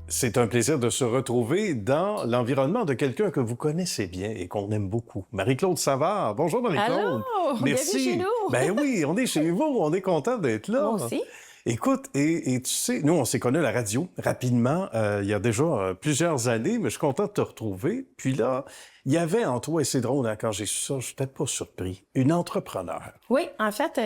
C'est un plaisir de se retrouver dans l'environnement de quelqu'un que vous connaissez bien et qu'on aime beaucoup. Marie-Claude Savard. Bonjour Allô! Marie-Claude. Bienvenue chez nous! Ben oui, on est chez vous, on est content d'être là. Moi aussi. Écoute, et tu sais, nous, on s'est connus à la radio rapidement, il y a déjà plusieurs années, mais je suis content de te retrouver. Puis là, il y avait en toi, et c'est drôle, hein, quand j'ai su ça, je n'étais pas surpris, une entrepreneur. Oui, en fait,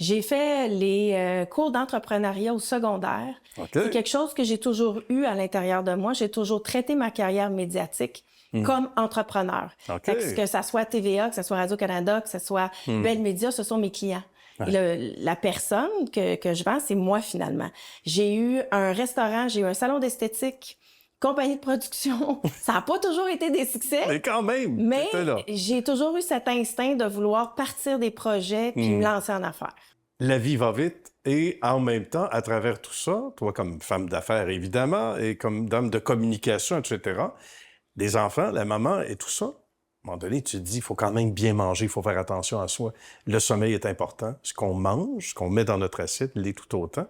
j'ai fait les cours d'entrepreneuriat au secondaire. OK. C'est quelque chose que j'ai toujours eu à l'intérieur de moi. J'ai toujours traité ma carrière médiatique comme entrepreneur. OK. Fait que ça soit TVA, que ce soit Radio-Canada, que ce soit Bell Media, ce sont mes clients. Ouais. Et la personne que je vends, c'est moi finalement. J'ai eu un restaurant, j'ai eu un salon d'esthétique, compagnie de production. Ça n'a pas toujours été des succès. Mais quand même, Mais t'étais là. j'ai toujours eu cet instinct de vouloir partir des projets puis me lancer en affaires. La vie va vite et en même temps, à travers tout ça, toi comme femme d'affaires évidemment et comme dame de communication, etc., les enfants, la maman et tout ça, à un moment donné, tu te dis, il faut quand même bien manger, il faut faire attention à soi. Le sommeil est important. Ce qu'on mange, ce qu'on met dans notre assiette, l'est tout autant.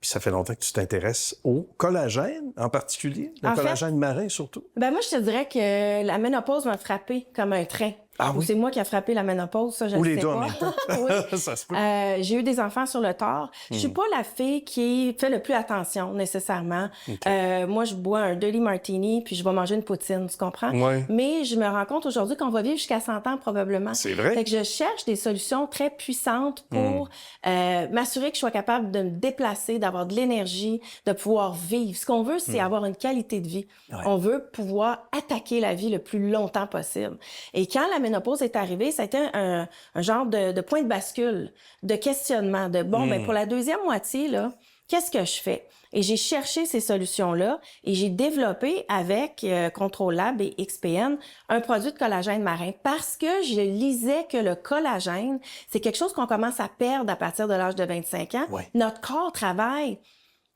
Puis ça fait longtemps que tu t'intéresses au collagène en particulier, le En fait, collagène marin surtout. Ben moi, je te dirais que la ménopause m'a frappée comme un train. Ah Ou oui? c'est moi qui a frappé la ménopause, ça, je Ou ne les sais deux pas. en même temps. Oui. Ça se peut. J'ai eu des enfants sur le tard. Je suis pas la fille qui fait le plus attention, nécessairement. OK. Moi, je bois un Dirty Martini, puis je vais manger une poutine, tu comprends? Ouais. Mais je me rends compte aujourd'hui qu'on va vivre jusqu'à 100 ans, probablement. C'est vrai. Fait que je cherche des solutions très puissantes pour m'assurer que je sois capable de me déplacer, d'avoir de l'énergie, de pouvoir vivre. Ce qu'on veut, c'est avoir une qualité de vie. Ouais. On veut pouvoir attaquer la vie le plus longtemps possible. Et quand la ménopause est arrivée, ça a été un genre de point de bascule, de questionnement, de bon, ben pour la deuxième moitié, là, qu'est-ce que je fais? Et j'ai cherché ces solutions-là et j'ai développé avec Control Lab et XPN un produit de collagène marin parce que je lisais que le collagène, c'est quelque chose qu'on commence à perdre à partir de l'âge de 25 ans. Ouais. Notre corps travaille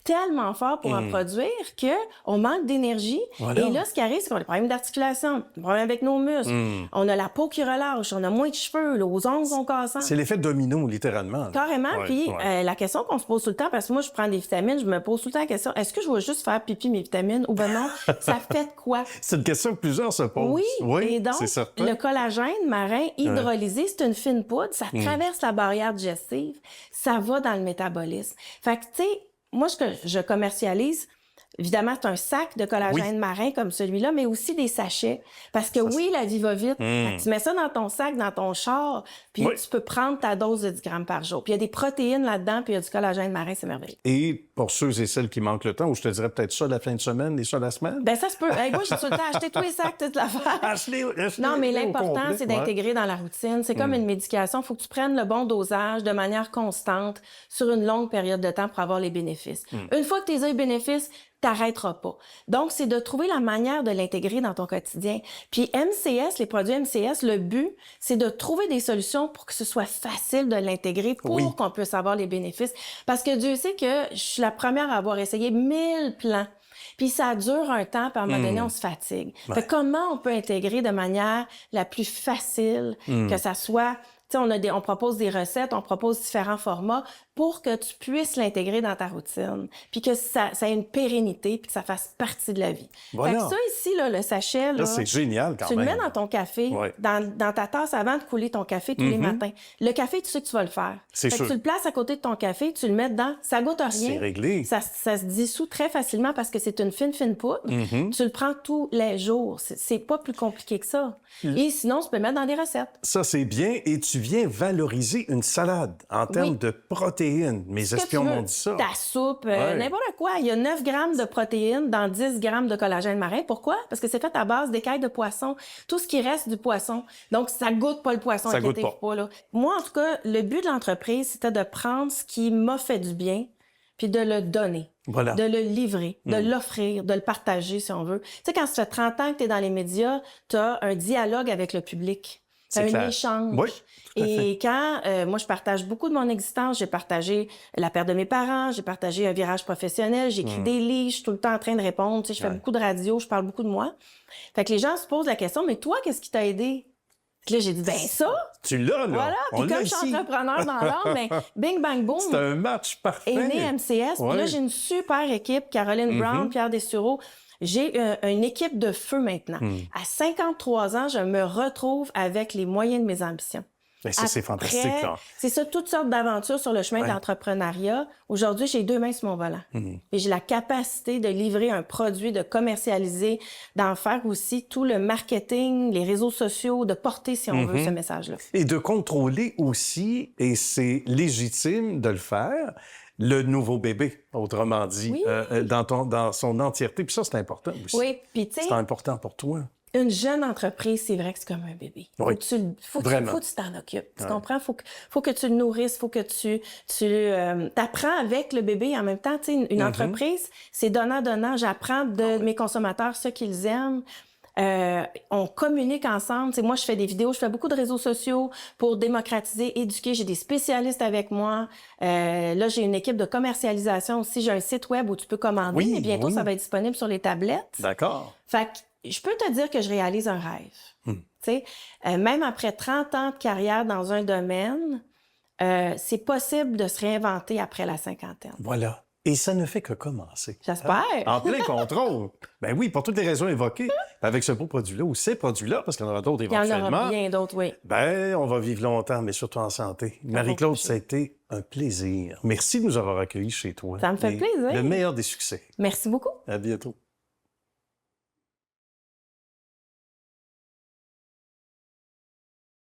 tellement fort pour en produire que on manque d'énergie. Voilà. Et là, ce qui arrive, c'est qu'on a des problèmes d'articulation, des problèmes avec nos muscles. On a la peau qui relâche, on a moins de cheveux, les ongles sont cassants. C'est l'effet domino, littéralement. là. Carrément. Ouais, Puis ouais. la question qu'on se pose tout le temps, parce que moi, je prends des vitamines, je me pose tout le temps la question, est-ce que je vais juste faire pipi mes vitamines ou ben non, ça fait de quoi? C'est une question que plusieurs se posent. Oui, et donc, c'est certain. le collagène marin hydrolysé, c'est une fine poudre, ça traverse la barrière digestive, ça va dans le métabolisme. Fait que, tu sais, moi, ce que je commercialise, évidemment, c'est un sac de collagène marin comme celui-là, mais aussi des sachets. Parce que oui, la vie va vite. Fait que tu mets ça dans ton sac, dans ton char, puis Oui. tu peux prendre ta dose de 10 grammes par jour. Puis il y a des protéines là-dedans, puis il y a du collagène marin, c'est merveilleux. Et pour ceux et celles qui manquent le temps, ou je te dirais peut-être ça la fin de semaine et ça la semaine. Ben ça se peut. Hey, moi, j'ai tout le temps acheté tous les sacs, toute l'affaire. Non, mais l'important, c'est d'intégrer dans la routine. C'est comme une médication. Il faut que tu prennes le bon dosage de manière constante sur une longue période de temps pour avoir les bénéfices. Une fois que tu as eu les bénéfices, t'arrêteras pas. Donc, c'est de trouver la manière de l'intégrer dans ton quotidien. Puis MCS, les produits MCS, le but, c'est de trouver des solutions pour que ce soit facile de l'intégrer pour qu'on puisse avoir les bénéfices. Parce que Dieu sait que je suis la première à avoir essayé 1000 plans. Puis ça dure un temps, puis à un moment donné, on se fatigue. Ouais. Fait que comment on peut intégrer de manière la plus facile, que ça soit... Tu sais, on propose des recettes, on propose différents formats pour que tu puisses l'intégrer dans ta routine, puis que ça ait une pérennité, puis que ça fasse partie de la vie. Voilà. Fait que ça ici, là, le sachet, là, C'est génial quand tu même. le mets dans ton café, Ouais. dans ta tasse avant de couler ton café tous les matins. Le café, tu sais que tu vas le faire. C'est Fait que sûr. tu le places à côté de ton café, tu le mets dedans, ça goûte à rien. C'est réglé. Ça se dissout très facilement parce que c'est une fine poudre. Tu le prends tous les jours. C'est pas plus compliqué que ça. Et sinon, tu peux le mettre dans des recettes. Ça, c'est bien. Et tu viens valoriser une salade en termes de protéines. Mes Ce que espions tu veux. m'ont dit ça. Ta soupe, Ouais. n'importe quoi. Il y a 9 grammes de protéines dans 10 grammes de collagène marin. Pourquoi? Parce que c'est fait à base d'écailles de poisson. Tout ce qui reste du poisson. Donc, ça goûte pas le poisson. Ça goûte inquiétez-vous pas, là. Moi, en tout cas, le but de l'entreprise, c'était de prendre ce qui m'a fait du bien puis de le donner. Voilà. De le livrer, de l'offrir, de le partager, si on veut. Tu sais, quand ça fait 30 ans que tu es dans les médias, tu as un dialogue avec le public. C'est Un clair. échange. Oui, tout à fait. Et quand moi je partage beaucoup de mon existence, j'ai partagé la perte de mes parents, j'ai partagé un virage professionnel, j'écris des livres, je suis tout le temps en train de répondre, tu sais, je fais beaucoup de radio, je parle beaucoup de moi. Fait que les gens se posent la question, mais toi, qu'est-ce qui t'a aidé? Puis là, j'ai dit, ben ça! Tu l'as, là! Voilà, puis comme je suis entrepreneur dans l'âme, ben, bing, bang, boom! C'est un match parfait! Est né MCS, puis là, j'ai une super équipe, Caroline Brown, Pierre Dessureau. J'ai une équipe de feu maintenant. À 53 ans, je me retrouve avec les moyens de mes ambitions. Mais ça, c'est fantastique, là. C'est ça, toutes sortes d'aventures sur le chemin de l'entrepreneuriat. Aujourd'hui, j'ai 2 mains sur mon volant. Et j'ai la capacité de livrer un produit, de commercialiser, d'en faire aussi tout le marketing, les réseaux sociaux, de porter, si on veut, ce message-là. Et de contrôler aussi, et c'est légitime de le faire, le nouveau bébé, autrement dit, dans son entièreté. Puis ça, c'est important aussi. Oui, puis tu sais... C'est important pour toi. Une jeune entreprise, c'est vrai que c'est comme un bébé. Faut que tu t'en occupes. Tu comprends? Faut que tu le nourrisses, faut que tu t'apprends avec le bébé. En même temps, tu sais, une entreprise, c'est donnant-donnant. J'apprends de mes consommateurs ce qu'ils aiment. On communique ensemble. T'sais, moi, je fais des vidéos, je fais beaucoup de réseaux sociaux pour démocratiser, éduquer. J'ai des spécialistes avec moi. Là, j'ai une équipe de commercialisation aussi. J'ai un site web où tu peux commander, mais bientôt, ça va être disponible sur les tablettes. D'accord. Fait que je peux te dire que je réalise un rêve. Même après 30 ans de carrière dans un domaine, c'est possible de se réinventer après la cinquantaine. Voilà. Et ça ne fait que commencer. J'espère. En plein contrôle. Ben oui, pour toutes les raisons évoquées. Avec ce beau produit-là ou ces produits-là, parce qu'il y en aura d'autres éventuellement. Il y en aura bien d'autres, oui. Ben, on va vivre longtemps, mais surtout en santé. Marie-Claude, ça a été un plaisir. Merci de nous avoir accueillis chez toi. Ça me fait plaisir. Le meilleur des succès. Merci beaucoup. À bientôt.